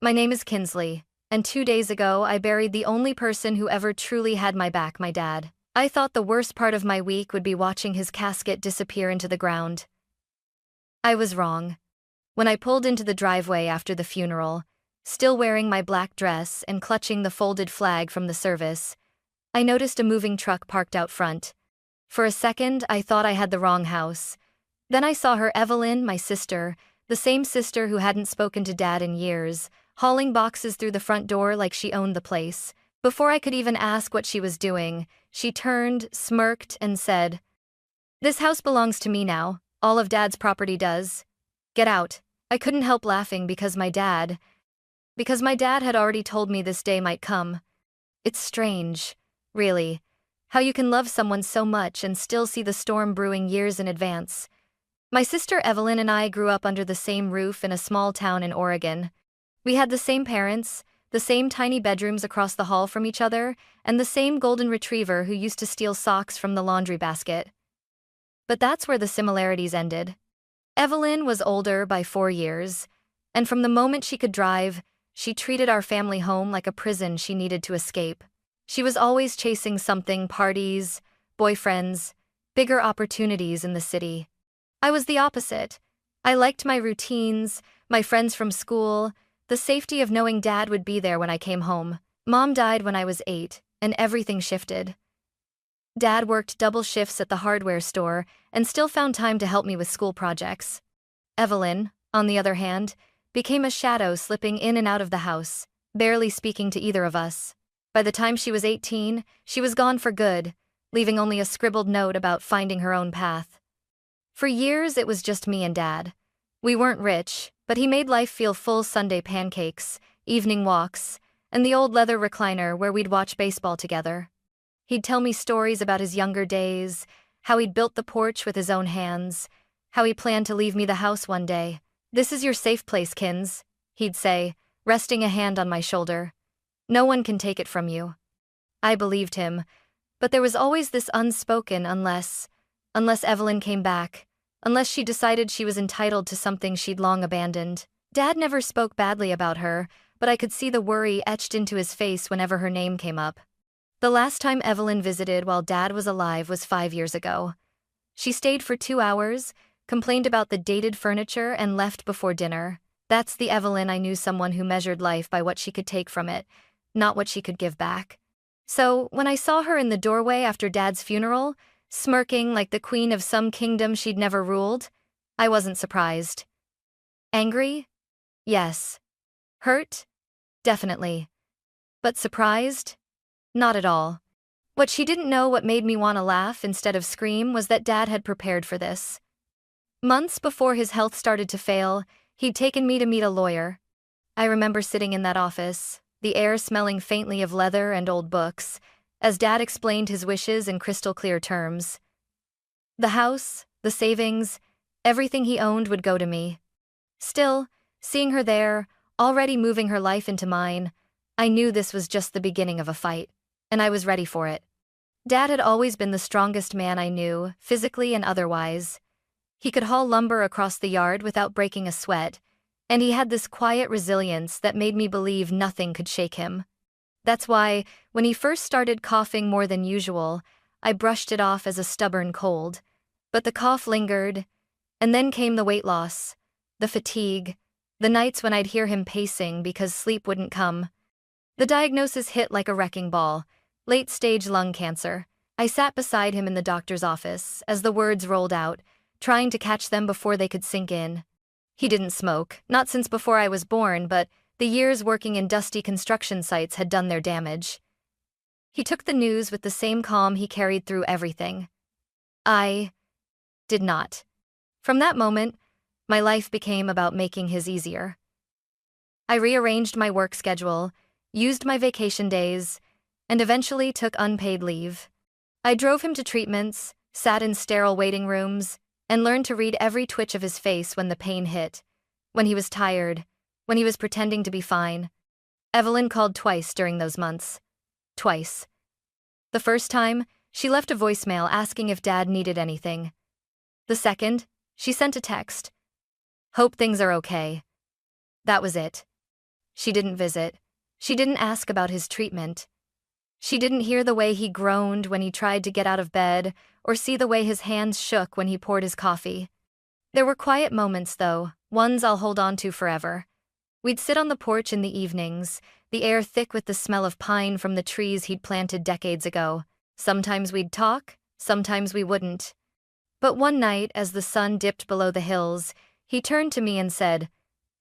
My name is Kinsley, and 2 days ago I buried the only person who ever truly had my back, my dad. I thought the worst part of my week would be watching his casket disappear into the ground. I was wrong. When I pulled into the driveway after the funeral, still wearing my black dress and clutching the folded flag from the service, I noticed a moving truck parked out front. For a second, I thought I had the wrong house. Then I saw her, Evelyn, my sister, the same sister who hadn't spoken to Dad in years, hauling boxes through the front door like she owned the place. Before I could even ask what she was doing, she turned, smirked, and said, "This house belongs to me now. All of Dad's property does. Get out." I couldn't help laughing because my dad had already told me this day might come. It's strange, really, how you can love someone so much and still see the storm brewing years in advance. My sister Evelyn and I grew up under the same roof in a small town in Oregon. We had the same parents, the same tiny bedrooms across the hall from each other, and the same golden retriever who used to steal socks from the laundry basket. But that's where the similarities ended. Evelyn was older by 4 years, and from the moment she could drive, she treated our family home like a prison she needed to escape. She was always chasing something: parties, boyfriends, bigger opportunities in the city. I was the opposite. I liked my routines, my friends from school, the safety of knowing Dad would be there when I came home. Mom died when I was 8, and everything shifted. Dad worked double shifts at the hardware store and still found time to help me with school projects. Evelyn, on the other hand, became a shadow slipping in and out of the house, barely speaking to either of us. By the time she was 18, she was gone for good, leaving only a scribbled note about finding her own path. For years, it was just me and Dad. We weren't rich, but he made life feel full: Sunday pancakes, evening walks, and the old leather recliner where we'd watch baseball together. He'd tell me stories about his younger days, how he'd built the porch with his own hands, how he planned to leave me the house one day. "This is your safe place, Kins," he'd say, resting a hand on my shoulder. "No one can take it from you." I believed him, but there was always this unspoken unless Evelyn came back, unless she decided she was entitled to something she'd long abandoned. Dad never spoke badly about her, but I could see the worry etched into his face whenever her name came up. The last time Evelyn visited while Dad was alive was 5 years ago. She stayed for 2 hours, complained about the dated furniture, and left before dinner. That's the Evelyn I knew, someone who measured life by what she could take from it, not what she could give back. So, when I saw her in the doorway after Dad's funeral, smirking like the queen of some kingdom she'd never ruled, I wasn't surprised. Angry? Yes. Hurt? Definitely. But surprised? Not at all. What she didn't know, what made me want to laugh instead of scream, was that Dad had prepared for this. Months before his health started to fail, he'd taken me to meet a lawyer. I remember sitting in that office, the air smelling faintly of leather and old books, as Dad explained his wishes in crystal-clear terms. The house, the savings, everything he owned would go to me. Still, seeing her there, already moving her life into mine, I knew this was just the beginning of a fight, and I was ready for it. Dad had always been the strongest man I knew, physically and otherwise. He could haul lumber across the yard without breaking a sweat, and he had this quiet resilience that made me believe nothing could shake him. That's why, when he first started coughing more than usual, I brushed it off as a stubborn cold. But the cough lingered, and then came the weight loss, the fatigue, the nights when I'd hear him pacing because sleep wouldn't come. The diagnosis hit like a wrecking ball: late-stage lung cancer. I sat beside him in the doctor's office as the words rolled out, trying to catch them before they could sink in. He didn't smoke, not since before I was born, but the years working in dusty construction sites had done their damage. He took the news with the same calm he carried through everything. I did not. From that moment, my life became about making his easier. I rearranged my work schedule, used my vacation days, and eventually took unpaid leave. I drove him to treatments, sat in sterile waiting rooms, and learned to read every twitch of his face when the pain hit, when he was tired, when he was pretending to be fine. Evelyn called twice during those months. Twice. The first time, she left a voicemail asking if Dad needed anything. The second, she sent a text. "Hope things are okay." That was it. She didn't visit. She didn't ask about his treatment. She didn't hear the way he groaned when he tried to get out of bed, or see the way his hands shook when he poured his coffee. There were quiet moments, though, ones I'll hold on to forever. We'd sit on the porch in the evenings, the air thick with the smell of pine from the trees he'd planted decades ago. Sometimes we'd talk, sometimes we wouldn't. But one night, as the sun dipped below the hills, he turned to me and said,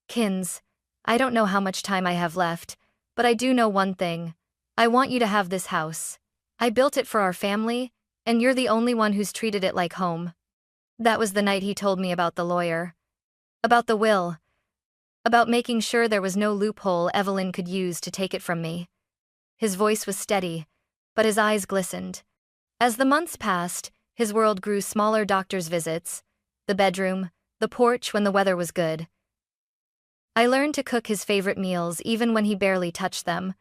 "Kins, I don't know how much time I have left, but I do know one thing. I want you to have this house. I built it for our family, and you're the only one who's treated it like home." That was the night he told me about the lawyer. About the will. About making sure there was no loophole Evelyn could use to take it from me. His voice was steady, but his eyes glistened. As the months passed, his world grew smaller. Doctor's visits, the bedroom, the porch when the weather was good. I learned to cook his favorite meals even when he barely touched them.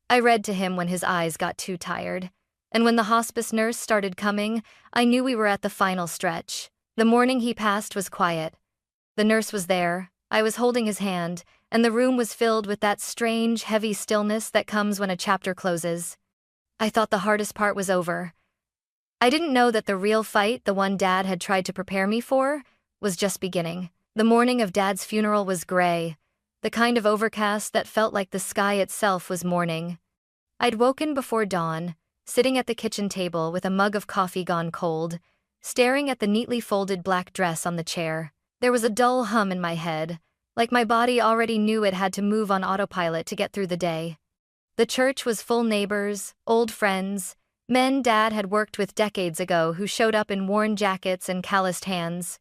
I read to him when his eyes got too tired. And when the hospice nurse started coming, I knew we were at the final stretch. The morning he passed was quiet. The nurse was there, I was holding his hand, and the room was filled with that strange, heavy stillness that comes when a chapter closes. I thought the hardest part was over. I didn't know that the real fight, the one Dad had tried to prepare me for, was just beginning. The morning of Dad's funeral was gray, the kind of overcast that felt like the sky itself was mourning. I'd woken before dawn, sitting at the kitchen table with a mug of coffee gone cold, staring at the neatly folded black dress on the chair. There was a dull hum in my head, like my body already knew it had to move on autopilot to get through the day. The church was full neighbors, old friends, men Dad had worked with decades ago who showed up in worn jackets and calloused hands.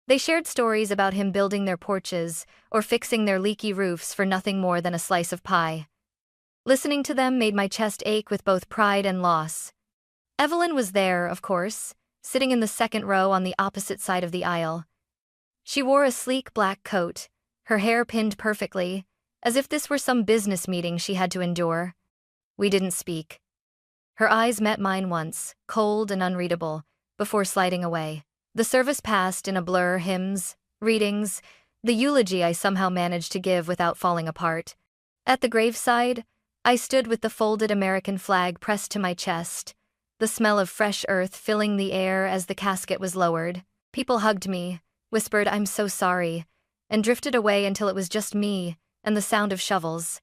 They shared stories about him building their porches or fixing their leaky roofs for nothing more than a slice of pie. Listening to them made my chest ache with both pride and loss. Evelyn was there, of course, sitting in the second row on the opposite side of the aisle. She wore a sleek black coat, her hair pinned perfectly, as if this were some business meeting she had to endure. We didn't speak. Her eyes met mine once, cold and unreadable, before sliding away. The service passed in a blur, hymns, readings, the eulogy I somehow managed to give without falling apart. At the graveside, I stood with the folded American flag pressed to my chest, the smell of fresh earth filling the air as the casket was lowered. People hugged me, whispered "I'm so sorry," and drifted away until it was just me and the sound of shovels.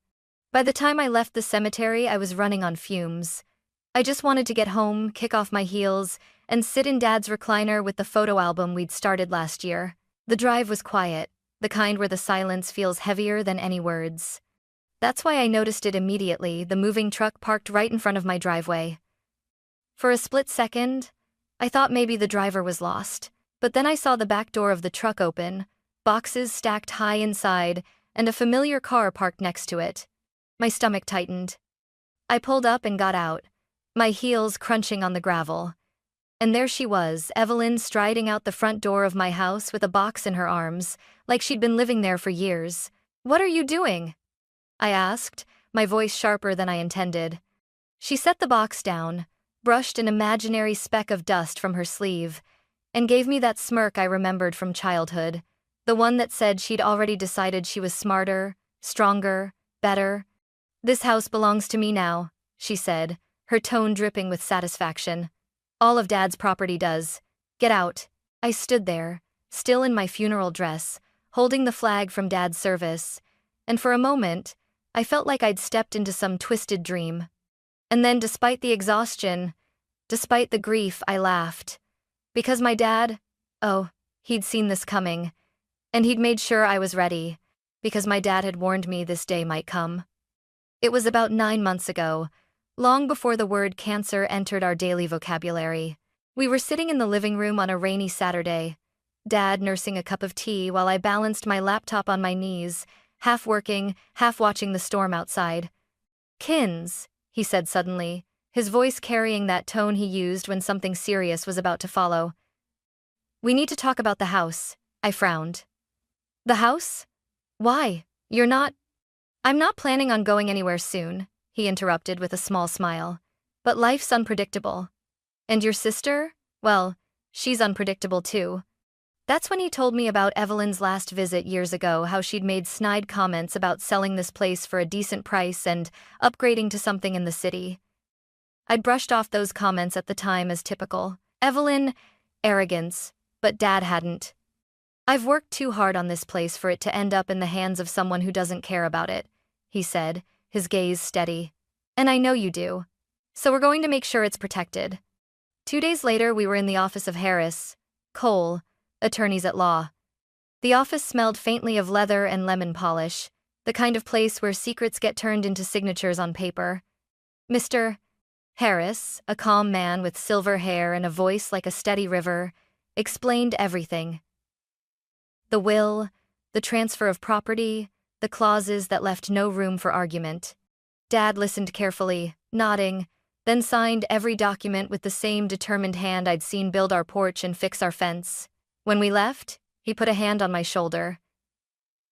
By the time I left the cemetery, I was running on fumes. I just wanted to get home, kick off my heels, and sit in Dad's recliner with the photo album we'd started last year. The drive was quiet, the kind where the silence feels heavier than any words. That's why I noticed it immediately, the moving truck parked right in front of my driveway. For a split second, I thought maybe the driver was lost. But then I saw the back door of the truck open, boxes stacked high inside, and a familiar car parked next to it. My stomach tightened. I pulled up and got out, my heels crunching on the gravel. And there she was, Evelyn, striding out the front door of my house with a box in her arms, like she'd been living there for years. "What are you doing?" I asked, my voice sharper than I intended. She set the box down, brushed an imaginary speck of dust from her sleeve, and gave me that smirk I remembered from childhood, the one that said she'd already decided she was smarter, stronger, better. "This house belongs to me now," she said, her tone dripping with satisfaction. "All of Dad's property does. Get out." I stood there, still in my funeral dress, holding the flag from Dad's service, and for a moment, I felt like I'd stepped into some twisted dream. And then, despite the exhaustion, despite the grief, I laughed. Because my dad, he'd seen this coming, and he'd made sure I was ready, because my dad had warned me this day might come. It was about 9 months ago, long before the word cancer entered our daily vocabulary. We were sitting in the living room on a rainy Saturday, Dad nursing a cup of tea while I balanced my laptop on my knees, half working, half watching the storm outside. "Kins," he said suddenly, his voice carrying that tone he used when something serious was about to follow. "We need to talk about the house." I frowned. "The house? Why? You're not—" "I'm not planning on going anywhere soon," he interrupted with a small smile. "But life's unpredictable. And your sister? Well, she's unpredictable too. That's when he told me about Evelyn's last visit years ago, how she'd made snide comments about selling this place for a decent price and upgrading to something in the city. I'd brushed off those comments at the time as typical Evelyn arrogance, but Dad hadn't. "I've worked too hard on this place for it to end up in the hands of someone who doesn't care about it," he said, his gaze steady. "And I know you do. So we're going to make sure it's protected." 2 days later, we were in the office of Harris, Cole, attorneys at law. The office smelled faintly of leather and lemon polish, the kind of place where secrets get turned into signatures on paper. Mr. Harris, a calm man with silver hair and a voice like a steady river, explained everything. The will, the transfer of property, the clauses that left no room for argument. Dad listened carefully, nodding, then signed every document with the same determined hand I'd seen build our porch and fix our fence. When we left, he put a hand on my shoulder.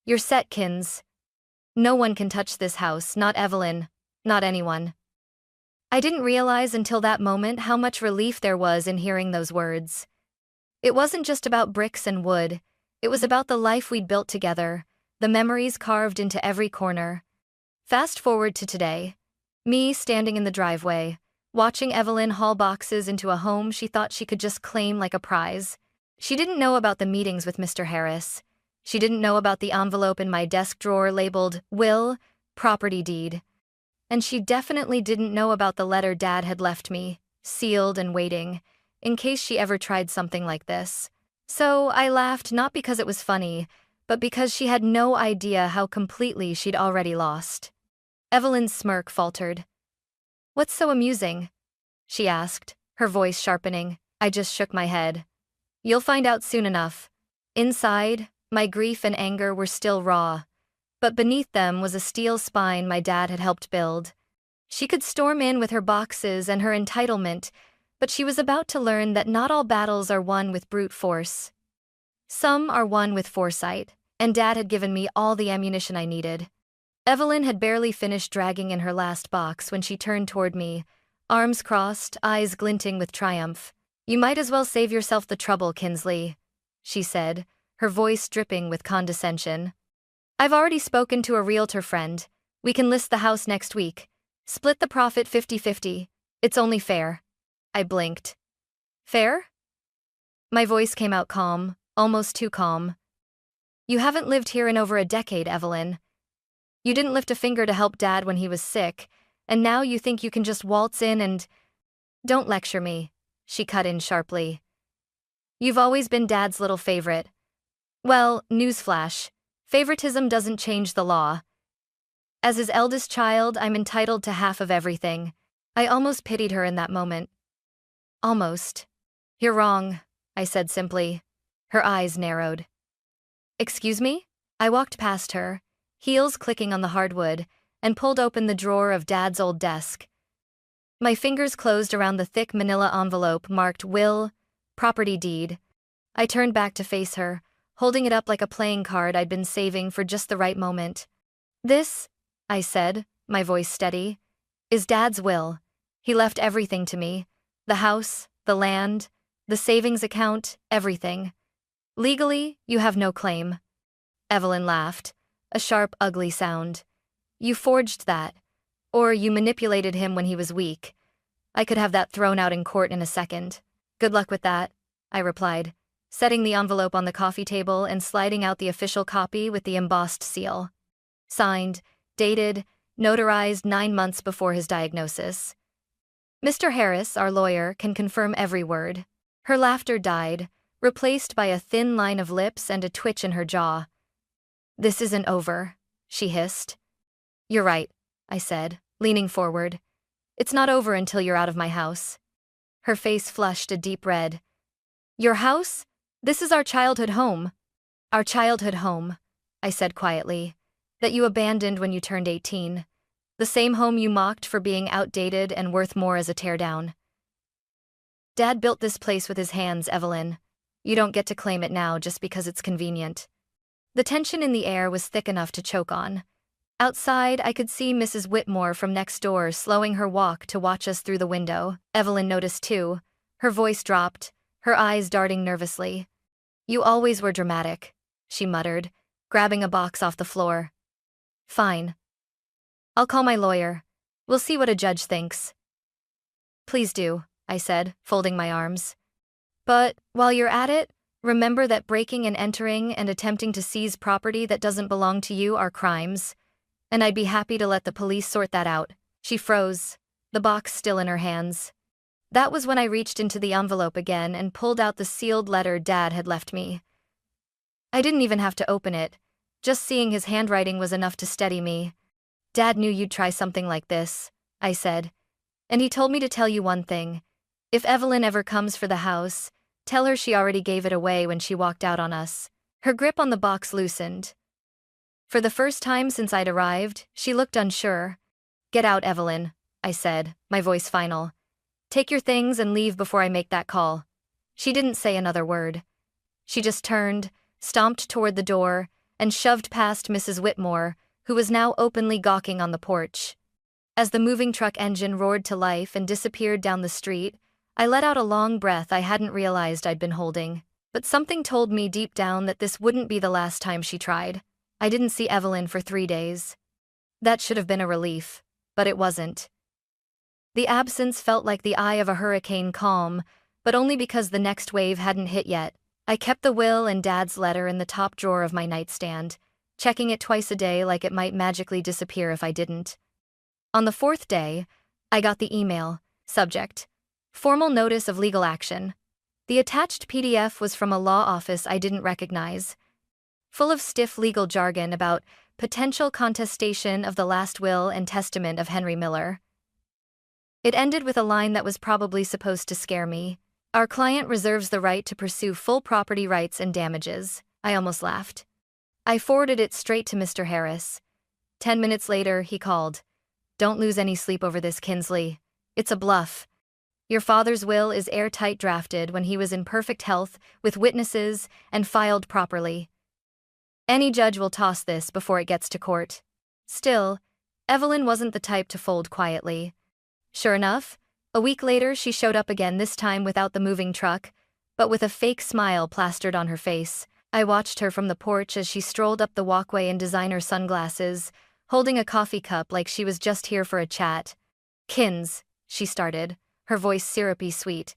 "You're set, Kins. No one can touch this house, not Evelyn, not anyone." I didn't realize until that moment how much relief there was in hearing those words. It wasn't just about bricks and wood, it was about the life we'd built together, the memories carved into every corner. Fast forward to today. Me standing in the driveway, watching Evelyn haul boxes into a home she thought she could just claim like a prize. She didn't know about the meetings with Mr. Harris. She didn't know about the envelope in my desk drawer labeled Will, Property Deed. And she definitely didn't know about the letter Dad had left me, sealed and waiting, in case she ever tried something like this. So I laughed not because it was funny, but because she had no idea how completely she'd already lost. Evelyn's smirk faltered. "What's so amusing?" she asked, her voice sharpening. I just shook my head. "You'll find out soon enough." Inside, my grief and anger were still raw, but beneath them was a steel spine my dad had helped build. She could storm in with her boxes and her entitlement, but she was about to learn that not all battles are won with brute force. Some are won with foresight, and Dad had given me all the ammunition I needed. Evelyn had barely finished dragging in her last box when she turned toward me, arms crossed, eyes glinting with triumph. "You might as well save yourself the trouble, Kinsley," she said, her voice dripping with condescension. "I've already spoken to a realtor friend. We can list the house next week. Split the profit 50-50. It's only fair." I blinked. "Fair?" My voice came out calm, almost too calm. "You haven't lived here in over a decade, Evelyn. You didn't lift a finger to help Dad when he was sick, and now you think you can just waltz in and—" "Don't lecture me," she cut in sharply. "You've always been Dad's little favorite. Well, newsflash, favoritism doesn't change the law. As his eldest child, I'm entitled to half of everything." I almost pitied her in that moment. Almost. "You're wrong," I said simply. Her eyes narrowed. "Excuse me?" I walked past her, heels clicking on the hardwood, and pulled open the drawer of Dad's old desk. My fingers closed around the thick manila envelope marked Will, Property Deed. I turned back to face her, holding it up like a playing card I'd been saving for just the right moment. "This," I said, my voice steady, "is Dad's will. He left everything to me. The house, the land, the savings account, everything. Legally, you have no claim." Evelyn laughed, a sharp, ugly sound. "You forged that. Or you manipulated him when he was weak. I could have that thrown out in court in a second." "Good luck with that," I replied, setting the envelope on the coffee table and sliding out the official copy with the embossed seal. Signed, dated, notarized 9 months before his diagnosis. "Mr. Harris, our lawyer, can confirm every word." Her laughter died, replaced by a thin line of lips and a twitch in her jaw. "This isn't over," she hissed. "You're right," I said, leaning forward. "It's not over until you're out of my house." Her face flushed a deep red. "Your house? This is our childhood home." "Our childhood home," I said quietly, "that you abandoned when you turned 18. The same home you mocked for being outdated and worth more as a teardown. Dad built this place with his hands, Evelyn. You don't get to claim it now just because it's convenient." The tension in the air was thick enough to choke on. Outside, I could see Mrs. Whitmore from next door slowing her walk to watch us through the window. Evelyn noticed too. Her voice dropped, her eyes darting nervously. You always were dramatic, she muttered, grabbing a box off the floor. Fine. I'll call my lawyer. We'll see what a judge thinks. Please do, I said, folding my arms. But, while you're at it, remember that breaking and entering and attempting to seize property that doesn't belong to you are crimes. And I'd be happy to let the police sort that out. She froze, the box still in her hands. That was when I reached into the envelope again and pulled out the sealed letter Dad had left me. I didn't even have to open it. Just seeing his handwriting was enough to steady me. Dad knew you'd try something like this, I said. And he told me to tell you one thing. If Evelyn ever comes for the house, tell her she already gave it away when she walked out on us. Her grip on the box loosened. For the first time since I'd arrived, she looked unsure. Get out, Evelyn, I said, my voice final. Take your things and leave before I make that call. She didn't say another word. She just turned, stomped toward the door, and shoved past Mrs. Whitmore, who was now openly gawking on the porch. As the moving truck engine roared to life and disappeared down the street, I let out a long breath I hadn't realized I'd been holding. But something told me deep down that this wouldn't be the last time she tried. I didn't see Evelyn for 3 days. That should have been a relief, but it wasn't. The absence felt like the eye of a hurricane calm, but only because the next wave hadn't hit yet. I kept the will and Dad's letter in the top drawer of my nightstand, checking it twice a day like it might magically disappear if I didn't. On the 4th day, I got the email. Subject: Formal notice of legal action. The attached PDF was from a law office I didn't recognize, full of stiff legal jargon about potential contestation of the last will and testament of Henry Miller. It ended with a line that was probably supposed to scare me. Our client reserves the right to pursue full property rights and damages. I almost laughed. I forwarded it straight to Mr. Harris. 10 minutes later, he called. Don't lose any sleep over this, Kinsley. It's a bluff. Your father's will is airtight drafted when he was in perfect health, with witnesses, and filed properly. Any judge will toss this before it gets to court. Still, Evelyn wasn't the type to fold quietly. Sure enough, a week later she showed up again, this time without the moving truck, but with a fake smile plastered on her face. I watched her from the porch as she strolled up the walkway in designer sunglasses, holding a coffee cup like she was just here for a chat. Kins, she started, her voice syrupy sweet.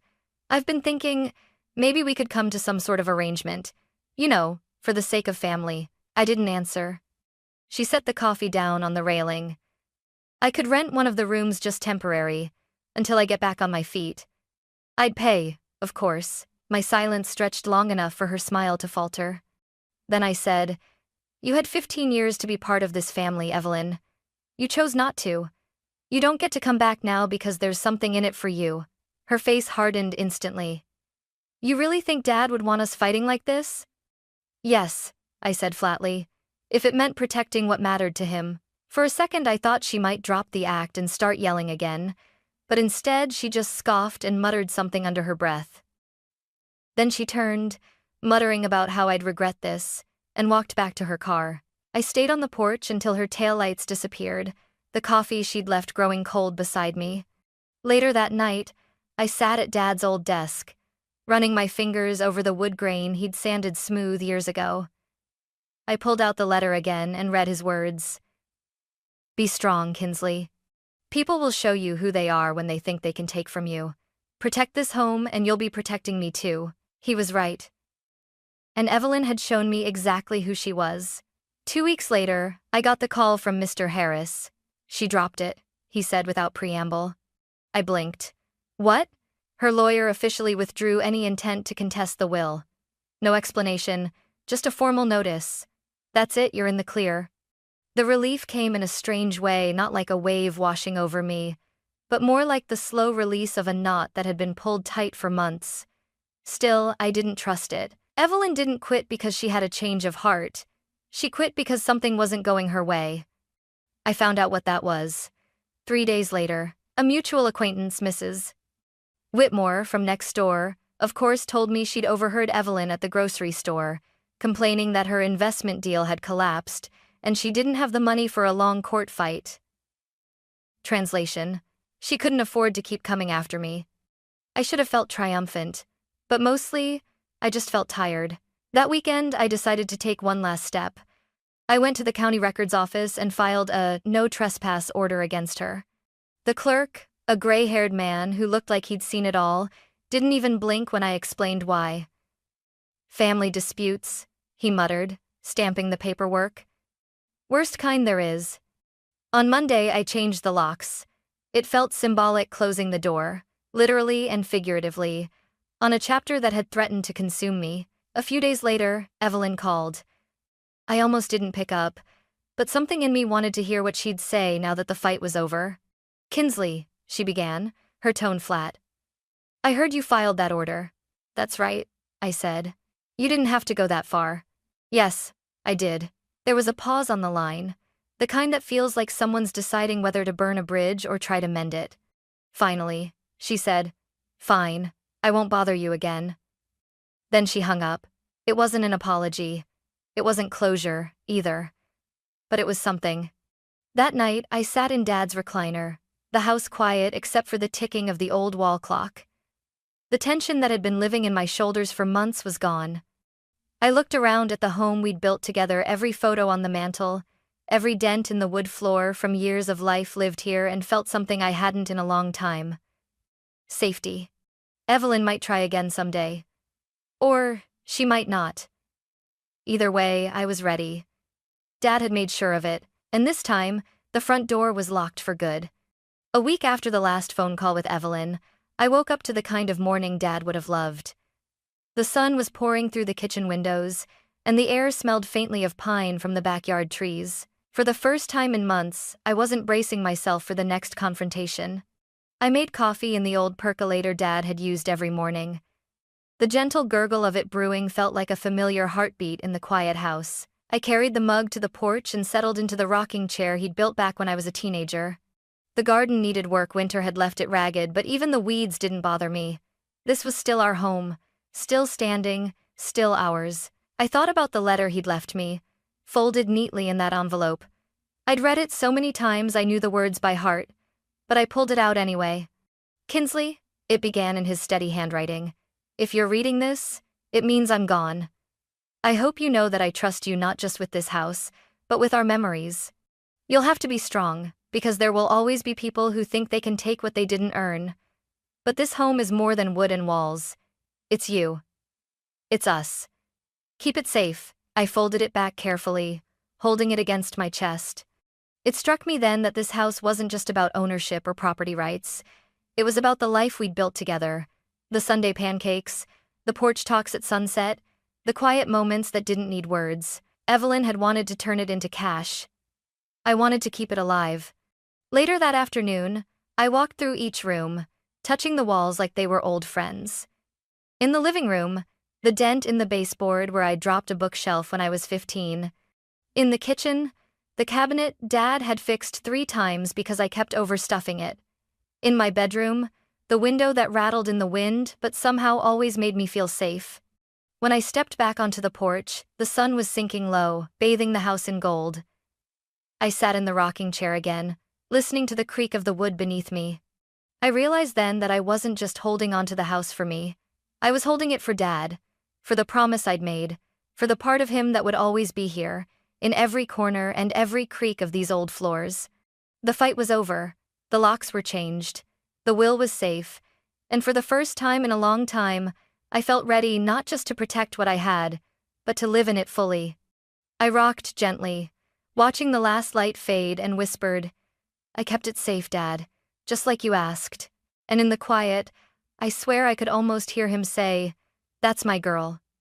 I've been thinking, maybe we could come to some sort of arrangement. You know, for the sake of family. I didn't answer. She set the coffee down on the railing. I could rent one of the rooms just temporary, until I get back on my feet. I'd pay, of course. My silence stretched long enough for her smile to falter. Then I said, You had 15 years to be part of this family, Evelyn. You chose not to. You don't get to come back now because there's something in it for you. Her face hardened instantly. You really think Dad would want us fighting like this? Yes, I said flatly, if it meant protecting what mattered to him. For a second I thought she might drop the act and start yelling again, but instead she just scoffed and muttered something under her breath. Then she turned, muttering about how I'd regret this, and walked back to her car. I stayed on the porch until her taillights disappeared, the coffee she'd left growing cold beside me. Later that night, I sat at Dad's old desk, running my fingers over the wood grain he'd sanded smooth years ago. I pulled out the letter again and read his words. Be strong, Kinsley. People will show you who they are when they think they can take from you. Protect this home and you'll be protecting me too. He was right. And Evelyn had shown me exactly who she was. 2 weeks later, I got the call from Mr. Harris. She dropped it, he said without preamble. I blinked. What? Her lawyer officially withdrew any intent to contest the will. No explanation, just a formal notice. That's it, you're in the clear. The relief came in a strange way, not like a wave washing over me, but more like the slow release of a knot that had been pulled tight for months. Still, I didn't trust it. Evelyn didn't quit because she had a change of heart. She quit because something wasn't going her way. I found out what that was. 3 days later, a mutual acquaintance, Mrs. Whitmore, from next door, of course told me she'd overheard Evelyn at the grocery store, complaining that her investment deal had collapsed, and she didn't have the money for a long court fight. Translation: she couldn't afford to keep coming after me. I should have felt triumphant, but mostly, I just felt tired. That weekend, I decided to take one last step. I went to the county records office and filed a no trespass order against her. The clerk, a gray-haired man who looked like he'd seen it all, didn't even blink when I explained why. Family disputes, he muttered, stamping the paperwork. Worst kind there is. On Monday, I changed the locks. It felt symbolic closing the door, literally and figuratively, on a chapter that had threatened to consume me. A few days later, Evelyn called. I almost didn't pick up, but something in me wanted to hear what she'd say now that the fight was over. Kinsley, she began, her tone flat. I heard you filed that order. That's right, I said. You didn't have to go that far. Yes, I did. There was a pause on the line, the kind that feels like someone's deciding whether to burn a bridge or try to mend it. Finally, she said, Fine, I won't bother you again. Then she hung up. It wasn't an apology. It wasn't closure, either. But it was something. That night, I sat in Dad's recliner, the house quiet except for the ticking of the old wall clock. The tension that had been living in my shoulders for months was gone. I looked around at the home we'd built together, every photo on the mantel, every dent in the wood floor from years of life lived here, and felt something I hadn't in a long time. Safety. Evelyn might try again someday. Or she might not. Either way, I was ready. Dad had made sure of it, and this time, the front door was locked for good. A week after the last phone call with Evelyn, I woke up to the kind of morning Dad would have loved. The sun was pouring through the kitchen windows, and the air smelled faintly of pine from the backyard trees. For the first time in months, I wasn't bracing myself for the next confrontation. I made coffee in the old percolator Dad had used every morning. The gentle gurgle of it brewing felt like a familiar heartbeat in the quiet house. I carried the mug to the porch and settled into the rocking chair he'd built back when I was a teenager. The garden needed work, winter had left it ragged, but even the weeds didn't bother me. This was still our home, still standing, still ours. I thought about the letter he'd left me, folded neatly in that envelope. I'd read it so many times I knew the words by heart, but I pulled it out anyway. Kinsley, it began in his steady handwriting. If you're reading this, it means I'm gone. I hope you know that I trust you not just with this house, but with our memories. You'll have to be strong, because there will always be people who think they can take what they didn't earn. But this home is more than wood and walls. It's you. It's us. Keep it safe. I folded it back carefully, holding it against my chest. It struck me then that this house wasn't just about ownership or property rights. It was about the life we'd built together. The Sunday pancakes, the porch talks at sunset, the quiet moments that didn't need words. Evelyn had wanted to turn it into cash. I wanted to keep it alive. Later that afternoon, I walked through each room, touching the walls like they were old friends. In the living room, the dent in the baseboard where I dropped a bookshelf when I was 15. In the kitchen, the cabinet Dad had fixed 3 times because I kept overstuffing it. In my bedroom, the window that rattled in the wind but somehow always made me feel safe. When I stepped back onto the porch, the sun was sinking low, bathing the house in gold. I sat in the rocking chair again, listening to the creak of the wood beneath me. I realized then that I wasn't just holding onto the house for me. I was holding it for Dad, for the promise I'd made, for the part of him that would always be here, in every corner and every creak of these old floors. The fight was over, the locks were changed. The will was safe, and for the first time in a long time, I felt ready not just to protect what I had, but to live in it fully. I rocked gently, watching the last light fade, and whispered, I kept it safe, Dad, just like you asked. And in the quiet, I swear I could almost hear him say, That's my girl.